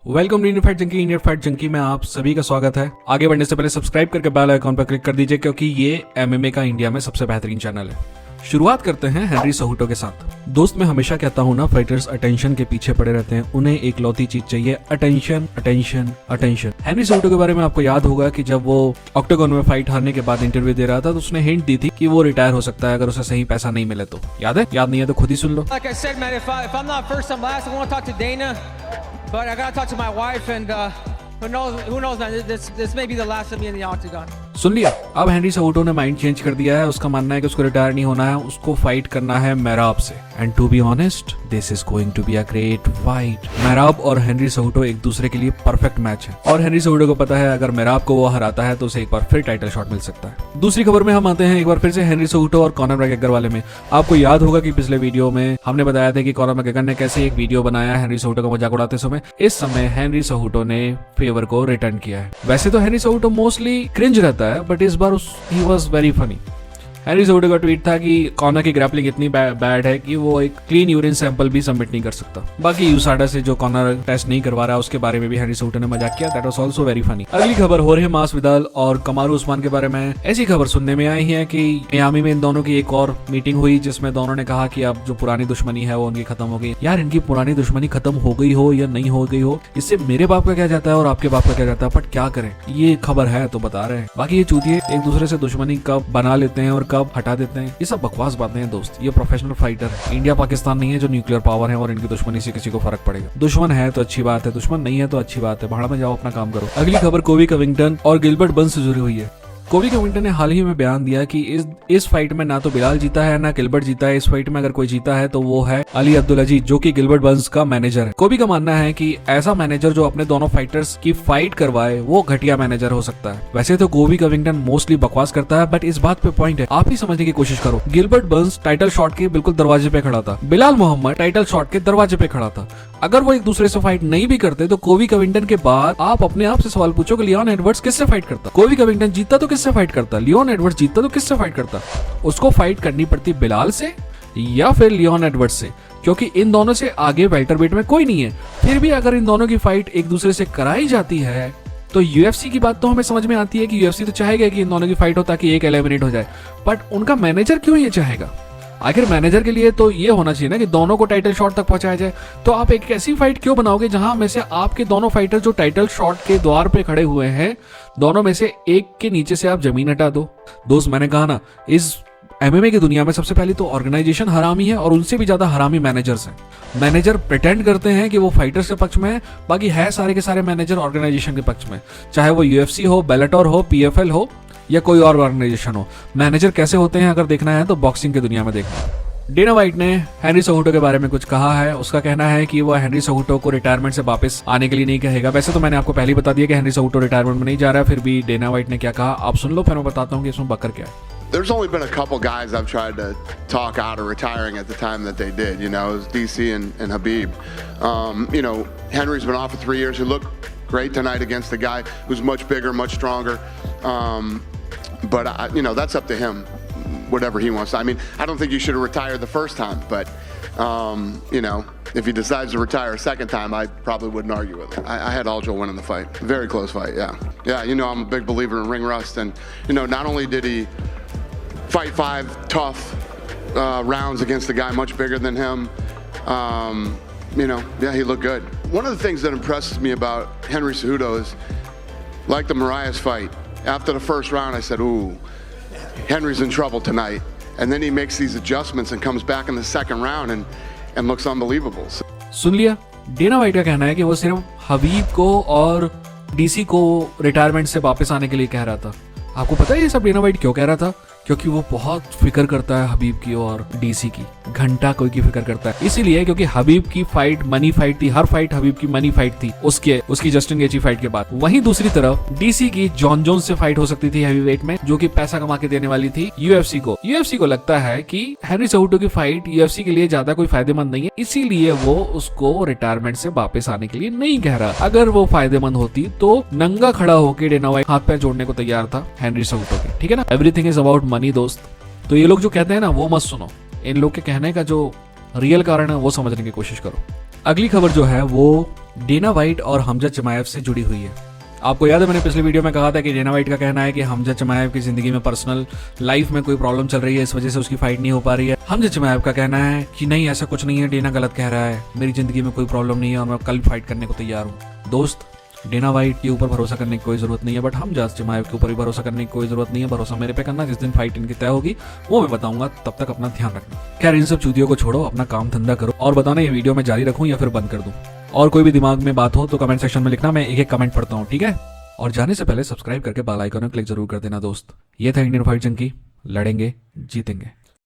Welcome Indian fight junkie में आप सभी का स्वागत है। आगे बढ़ने से पहले सब्सक्राइब करके बेल आइकॉन पर क्लिक कर दीजिए क्योंकि ये एमएमए का इंडिया में सबसे बेहतरीन चैनल है। शुरुआत करते हैं हेनरी सेहूटो के साथ। दोस्त मैं हमेशा कहता हूँ ना, फाइटर्स अटेंशन के पीछे पड़े रहते हैं, उन्हें एक लौती चीज चाहिए, अटेंशन अटेंशन अटेंशन। हेनरी सेहूटो के बारे में आपको याद होगा कि जब वो ऑक्टागन में फाइट हारने के बाद इंटरव्यू दे रहा था तो उसने हिंट दी थी कि वो रिटायर हो सकता है अगर उसे सही पैसा नहीं मिले तो। याद है? याद नहीं है तो खुद ही सुन लो। Like I said, man, if I'm not first, I'm last. I want to talk to Dana, but I gotta talk to my wife, and who knows, man? This may be the last of me in the octagon. सुन लिया? अब Henry सेहूटो ने mind change कर दिया है। उसका मानना है कि उसको रिटायर नहीं होना है, उसको फाइट करना है मेहराब से। And to be honest, this is going to be a great fight. Mehrab और हेनरी सेहूटो एक दूसरे के लिए परफेक्ट मैच है और हेनरी सेहूटो को पता है अगर मेहराब को वो हराता है तो उसे एक बार फिर टाइटल शॉट मिल सकता है। दूसरी खबर में हम आते हैं एक बार फिर से हेनरी सेहूटो और कॉनर मैकग्रेगर वाले में। आपको याद होगा कि पिछले वीडियो में हमने बताया था कि कॉनर मैकग्रेगर ने कैसे एक वीडियो बनाया हेनरी सेहूटो का मजाक उड़ाते समय। इस समय हेनरी सेहूटो ने फेवर को रिटर्न किया है। वैसे तो हेनरी सेहूटो मोस्टली क्रिंज रहता है बट इस बार he was very funny। Henry सेहूटो का ट्वीट था कि कॉनर की ग्रैपलिंग इतनी बैड है कि वो एक क्लीन यूरिन सैंपल भी सबमिट नहीं कर सकता। बाकी यूसाडा से जो कॉनर टेस्ट नहीं करवा रहा उसके बारे में भी हेनरी सेहूटो ने मजाक किया। That was also very funny. अगली खबर होर्हे मासविदाल और कमारू उस्मान के बारे में। ऐसी खबर सुनने में आई है कि मियामी में इन दोनों की एक और मीटिंग हुई जिसमें दोनों ने कहा कि अब जो पुरानी दुश्मनी है वो उनकी खत्म हो गई। यार, इनकी पुरानी दुश्मनी खत्म हो गई हो या नहीं हो गई हो, इससे मेरे बाप का क्या जाता है और आपके बाप का क्या जाता है, बट क्या करें, ये खबर है तो बता रहे हैं। बाकी ये चूतिए एक दूसरे से दुश्मनी कब बना लेते हैं और कब हटा देते हैं, ये सब बकवास बातें हैं दोस्त। ये प्रोफेशनल फाइटर है, इंडिया पाकिस्तान नहीं है जो न्यूक्लियर पावर है और इनकी दुश्मनी से किसी को फर्क पड़ेगा। दुश्मन है तो अच्छी बात है, दुश्मन नहीं है तो अच्छी बात है, भाड़ में जाओ, अपना काम करो। अगली खबर कोबी कविंगटन और गिलबर्ट बर्न्स से जुड़ी हुई है। कोबी कविंगटन ने हाल ही में बयान दिया कि इस फाइट में ना तो बिलाल जीता है ना गिलबर्ट जीता है। इस फाइट में अगर कोई जीता है तो वो है अली अब्दुल अजीज जो कि गिलबर्ट बर्न्स का मैनेजर है। कोबी का मानना है कि ऐसा मैनेजर जो अपने दोनों फाइटर्स की फाइट करवाए वो घटिया मैनेजर हो सकता है। वैसे तो कोबी कविंगटन मोस्टली बकवास करता है बट इस बात पे पॉइंट है, आप ही समझने की कोशिश करो। गिलबर्ट बर्न्स टाइटल शॉट के बिल्कुल दरवाजे पे खड़ा था, बिलाल मोहम्मद टाइटल शॉट के दरवाजे पे खड़ा था। अगर वो एक दूसरे से फाइट नहीं भी करते तो कोबी कविंगटन के बाद आप अपने आप से सवाल पूछो कि लियोन एडवर्ड्स किससे फाइट करता। कोबी कविंगटन जीतता तो किससे फाइट करता, लियोन एडवर्ड्स जीतता तो किससे फाइट करता। उसको फाइट करनी पड़ती बिलाल से या फिर लियोन एडवर्ड्स से, क्योंकि इन दोनों से आगे वेल्टरवेट में कोई नहीं है। फिर भी अगर इन दोनों की फाइट एक दूसरे से कराई जाती है तो यूएफसी की बात तो हमें समझ में आती है कि यूएफसी तो चाहेगा कि इन दोनों की फाइट हो ताकि एक एलिमिनेट हो जाए, बट उनका मैनेजर क्यों ये चाहेगा? आखिर मैनेजर के लिए तो ये होना चाहिए ना कि दोनों को टाइटल शॉट तक पहुंचाया जाए। तो आप एक ऐसी फाइट क्यों बनाओगे जहां में से आपके दोनों फाइटर जो टाइटल शॉट के द्वार पे खड़े हुए हैं, दोनों में से एक के नीचे से आप जमीन हटा दो। दोस्त, मैंने कहा ना, इस एमएमए की दुनिया में सबसे पहले तो ऑर्गेनाइजेशन हरामी है और उनसे भी ज्यादा हरामी मैनेजर्स हैं। मैनेजर प्रिटेंड करते हैं कि वो फाइटर्स के पक्ष में है, बाकी है सारे के सारे मैनेजर ऑर्गेनाइजेशन के पक्ष में, चाहे वो यूएफसी हो, बेलाटोर हो, पीएफएल हो या कोई और ऑर्गेनाइजेशन हो। मैनेजर कैसे होते हैं अगर देखना है तो बॉक्सिंग की दुनिया में देखना। डेना व्हाइट ने हेनरी सेहूटो के बारे में कुछ कहा है। उसका कहना है कि वह हेनरी सेहूटो को रिटायरमेंट से वापस आने के लिए नहीं कहेगा। वैसे तो मैंने आपको पहले ही बता दिया कि हेनरी सेहूटो रिटायरमेंट में नहीं जा रहा है, फिर भी डेना व्हाइट ने क्या कहा आप सुन लो, फिर मैं बताता हूँ कि इसमें बकर क्या है। There's only been a couple guys I've tried to talk out of retiring at the time that they did. You know, it was DC and Habib. You know, Henry's been off for 3 years. He looked great tonight against a guy who's much bigger, much stronger. But you know, that's up to him. Whatever he wants. I mean, I don't think you should have retired the first time, but you know, if he decides to retire a second time, I probably wouldn't argue with him. I had Aljo winning the fight. Very close fight, yeah. Yeah, you know, I'm a big believer in ring rust, and you know, not only did he fight 5 tough rounds against a guy much bigger than him, you know, yeah, he looked good. One of the things that impresses me about Henry Cejudo is, like the Moraes fight, after the first round, I said, ooh, Henry's in trouble tonight. And then he makes these adjustments and comes back in the second round and looks unbelievable. सुन लिया? Dana white का कहना है कि वो सिर्फ हबीब को और DC को रिटायरमेंट से वापस आने के लिए कह रहा था। आपको पता है ये सब डेना व्हाइट क्यों कह रहा था? क्योंकि वो बहुत फिक्र करता है हबीब की और डीसी की, घंटा कोई की फिक्र करता है। इसीलिए क्योंकि हबीब की फाइट मनी फाइट थी, हर फाइट हबीब की मनी फाइट थी उसकी जस्टिन गेची फाइट के बाद। वहीं दूसरी तरफ डीसी की जॉन जोन्स से फाइट हो सकती थी हैवीवेट में, जो कि पैसा कमा के देने वाली थी यूएफसी को। यूएफसी को लगता है कि हेनरी सेहूटो की फाइट यूएफसी के लिए ज्यादा कोई फायदेमंद नहीं है, इसीलिए वो उसको रिटायरमेंट से वापस आने के लिए नहीं कह रहा। अगर वो फायदेमंद होती तो नंगा खड़ा होकर डेना व्हाइट हाथ पैर जोड़ने को तैयार था हेनरी सेहूटो के, ठीक है ना। एवरीथिंग इज अबाउट मनी दोस्त। तो ये लोग जो कहते हैं ना वो मत सुनो, इन लोग के कहने का जो रियल कारण है वो समझने की कोशिश करो। अगली खबर जो है वो डेना वाइट और हमजा चिमाएव से जुड़ी हुई है। आपको याद है मैंने पिछले वीडियो में कहा था कि डेना वाइट का कहना है कि हमजा चिमाएव की जिंदगी में पर्सनल लाइफ में कोई प्रॉब्लम चल रही है, इस वजह से उसकी फाइट नहीं हो पा रही है। हमजा चिमाएव का कहना है कि नहीं ऐसा कुछ नहीं है, डेना गलत कह रहा है, मेरी जिंदगी में कोई प्रॉब्लम नहीं है और मैं कल फाइट करने को तैयार हूँ। दोस्त, डेना वाइट के ऊपर भरोसा करने की कोई जरूरत नहीं है, बट हमजा चिमाएव के ऊपर भी भरोसा करने की कोई जरूरत नहीं है। भरोसा मेरे पे करना, जिस दिन फाइट इनकी तय होगी वो मैं बताऊंगा, तब तक अपना ध्यान रखना। खैर इन सब चूतियों को छोड़ो, अपना काम धंधा करो और बताना ये वीडियो में जारी रखूं या फिर बंद कर दूं। और कोई भी दिमाग में बात हो तो कमेंट सेक्शन में लिखना, मैं एक एक कमेंट पढ़ता हूँ, ठीक है। और जाने से पहले सब्सक्राइब करके बेल आइकन में क्लिक जरूर कर देना दोस्त। ये था इंडियन फाइट जंकी, लड़ेंगे जीतेंगे।